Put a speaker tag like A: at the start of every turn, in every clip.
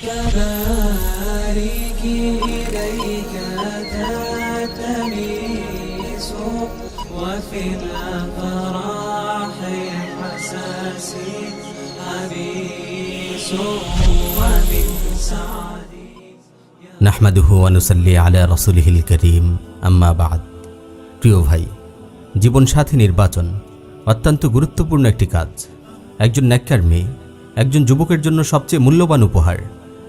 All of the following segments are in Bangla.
A: كباريك إليك تتميس وفي الأفراح حساسي حبيس ومن سعدي
B: নাহমাদুহু ওয়া নুসাল্লি আলা রাসূলিহিল কারীম আম্মা বা'দ। প্রিয় ভাই, জীবনসাথী নির্বাচন অত্যন্ত গুরুত্বপূর্ণ একটি কাজ। একজন নেককার মেয়ে একজন যুবকের জন্য সবচেয়ে মূল্যবান উপহার।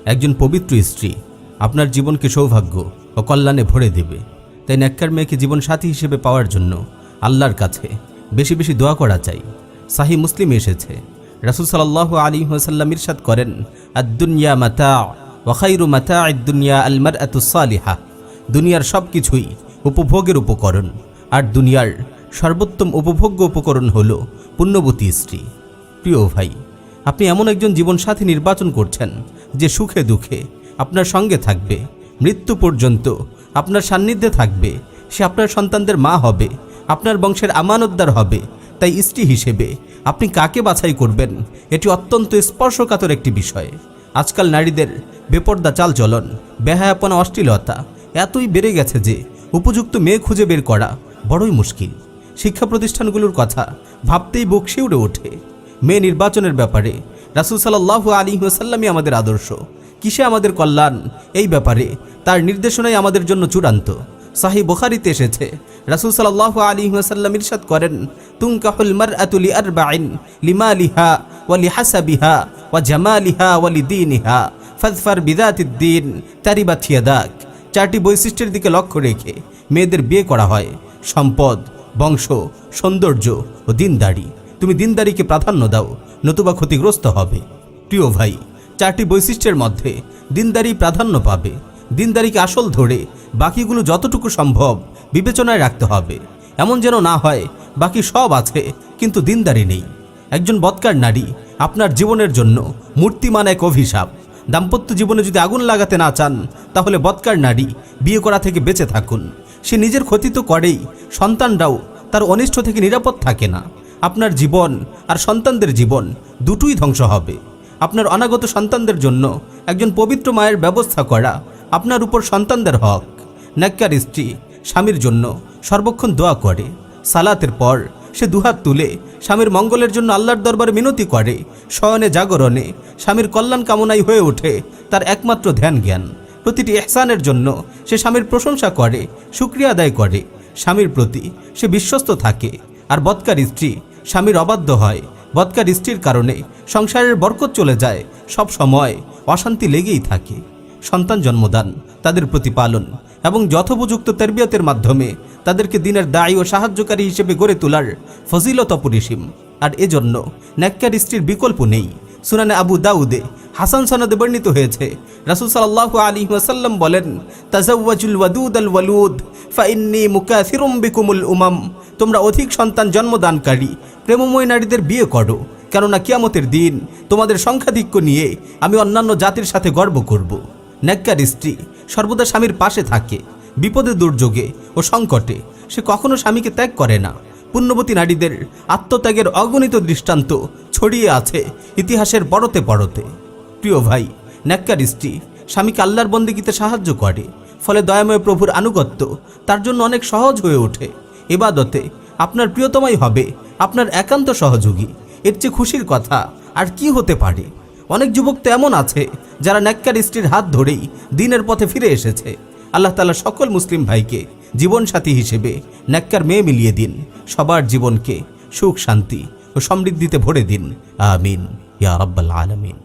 B: একজন পবিত্র স্ত্রী আপনার জীবনকে সৌভাগ্য ও কল্যাণে ভরে দেবে। তাই নেককার মেয়েকে জীবনসাথী হিসেবে পাওয়ার জন্য আল্লাহর কাছে বেশি বেশি দোয়া করা চাই। সাহিহ মুসলিমে এসেছে, রাসূল সাল্লাল্লাহু আলাইহি ওয়াসাল্লাম ইরশাদ করেন, আদ-দুনিয়া মাতা' ওয়া খায়রু মাতা'আদ দুনিয়া আল মারআতুস সালিহা। দুনিয়ার সব কিছুই উপভোগের উপকরণ, আর দুনিয়ার সর্বোত্তম উপভোগ্য উপকরণ হলো পুণ্যবতী স্ত্রী। প্রিয় ভাই, আপনি এমন একজন জীবনসাথী নির্বাচন করছেন যে সুখে দুঃখে আপনার সঙ্গে থাকবে, মৃত্যু পর্যন্ত আপনার সান্নিধ্যে থাকবে। সে আপনার সন্তানদের মা হবে, আপনার বংশের আমানতদার হবে। তাই স্ত্রী হিসেবে আপনি কাকে বাছাই করবেন, এটি অত্যন্ত স্পর্শকাতর একটি বিষয়। আজকাল নারীদের বেপর্দা চালচলন, বেহায়াপনা, অশ্লীলতা এতই বেড়ে গেছে যে উপযুক্ত মেয়ে খুঁজে বের করা বড়ই মুশকিল। শিক্ষা প্রতিষ্ঠানগুলোর কথা ভাবতেই বুক শিউরে ওঠে। মেয়ে নির্বাচনের ব্যাপারে রাসূল সাল্লাল্লাহু আলাইহি ওয়াসাল্লামই আমাদের আদর্শ। কিসে আমাদের কল্যাণ, এই ব্যাপারে তার নির্দেশনাই আমাদের জন্য চূড়ান্ত। সাহিহ বুখারীতে এসেছে, রাসূল সাল্লাল্লাহু আলাইহি ওয়াসাল্লাম ইরশাদ করেন, তুনকাহুল মারআতু লিআরবাইন লিমালিহা ওয়া লিহাসাবিহা ওয়া জামালিহা ওয়া লিদীনিহা ফাযফার বিযাতিদ দ্বীন তারিবাত ইয়াদাক। চারটি বৈশিষ্ট্যের দিকে লক্ষ্য রেখে মেয়েদের বিয়ে করা হয়: সম্পদ, বংশ, সৌন্দর্য ও দিনদারি। তুমি দিনদারিকে প্রাধান্য দাও, নতুবা ক্ষতিগ্রস্ত হবে। প্রিয় ভাই, চারটি বৈশিষ্ট্যের মধ্যে দিনদারি প্রাধান্য পাবে। দিনদারিকে আসল ধরে বাকিগুলো যতটুকু সম্ভব বিবেচনায় রাখতে হবে। এমন যেন না হয় বাকি সব আছে কিন্তু দিনদারি নেই। একজন বদকার নারী আপনার জীবনের জন্য মূর্তিমান এক অভিশাপ। দাম্পত্য জীবনে যদি আগুন লাগাতে না চান, তাহলে বদকার নারী বিয়ে করা থেকে বেঁচে থাকুন। সে নিজের ক্ষতি তো করেই, সন্তানরাও তার অনিষ্ট থেকে নিরাপদ থাকে না। আপনার জীবন আর সন্তানদের জীবন দুটোই ধ্বংস হবে। আপনার অনাগত সন্তানদের জন্য একজন পবিত্র মায়ের ব্যবস্থা করা আপনার উপর সন্তানদের হক। নেককার স্ত্রী স্বামীর জন্য সর্বক্ষণ দোয়া করে। সালাতের পর সে দুহাত তুলে স্বামীর মঙ্গলের জন্য আল্লাহর দরবারে মিনতি করে। শয়নে জাগরণে স্বামীর কল্যাণ কামনাই হয়ে ওঠে তার একমাত্র ধ্যান জ্ঞান। প্রতিটি ইহসানের জন্য সে স্বামীর প্রশংসা করে, শুকরিয়া আদায় করে। স্বামীর প্রতি সে বিশ্বস্ত থাকে। আর বদকার স্ত্রী স্বামীর অবাধ্য হয়। বদকার স্ত্রীর কারণে সংসারের বরকত চলে যায়, সব সময় অশান্তি লেগেই থাকে। সন্তান জন্মদান, তাদের প্রতিপালন এবং যথোপযুক্ত তারবিয়তের মাধ্যমে তাদেরকে দিনের দায়ী ও সাহায্যকারী হিসেবে গড়ে তোলার ফজিলত অপরিসীম। আর এজন্য নেককার স্ত্রীর বিকল্প নেই। সুনানে আবু দাউদে হাসান সনদে বর্ণিত হয়েছে, রাসূল সাল্লাল্লাহু আলাইহি ওয়াসাল্লাম বলেন, তাযাওয়াজুল ওয়াদুদাল ওয়ালুদ ফাইন্নী মুকাসিরুম বিকুমুল উমাম। তোমরা অধিক সন্তান জন্মদানকারী প্রেমময় নারীদের বিয়ে করো, কেননা কিয়ামতের দিন তোমাদের সংখ্যাধিক্য নিয়ে আমি অন্যান্য জাতির সাথে গর্ব করব। নেককার স্ত্রী সর্বদা স্বামীর পাশে থাকে। বিপদে, দুর্যোগে ও সংকটে সে কখনো স্বামীকে ত্যাগ করে না। পুণ্যবতী নারীদের আত্মত্যাগের অগণিত দৃষ্টান্ত ছড়িয়ে আছে ইতিহাসের পরতে পরতে। প্রিয় ভাই, নেককার স্ত্রী স্বামীকে আল্লাহর বন্দেগীতে সাহায্য করে। ফলে দয়াময় প্রভুর আনুগত্য তার জন্য অনেক সহজ হয়ে ওঠে। ইবাদতে আপনার প্রিয়তমাই হবে আপনার একান্ত সহযোগী। এর চেয়ে খুশির কথা আর কি হতে পারে? অনেক যুবক তো এমন আছে যারা নেককার স্ত্রীর হাত ধরেই দিনের পথে ফিরে এসেছে। আল্লাহ তাআলা সকল মুসলিম ভাইকে জীবনসাথী হিসেবে নেককার মেয়ে মিলিয়ে দিন। সবার জীবনকে সুখ, শান্তি ও সমৃদ্ধিতে ভরে দিন। আমিন ইয়া রাব্বাল আলামিন।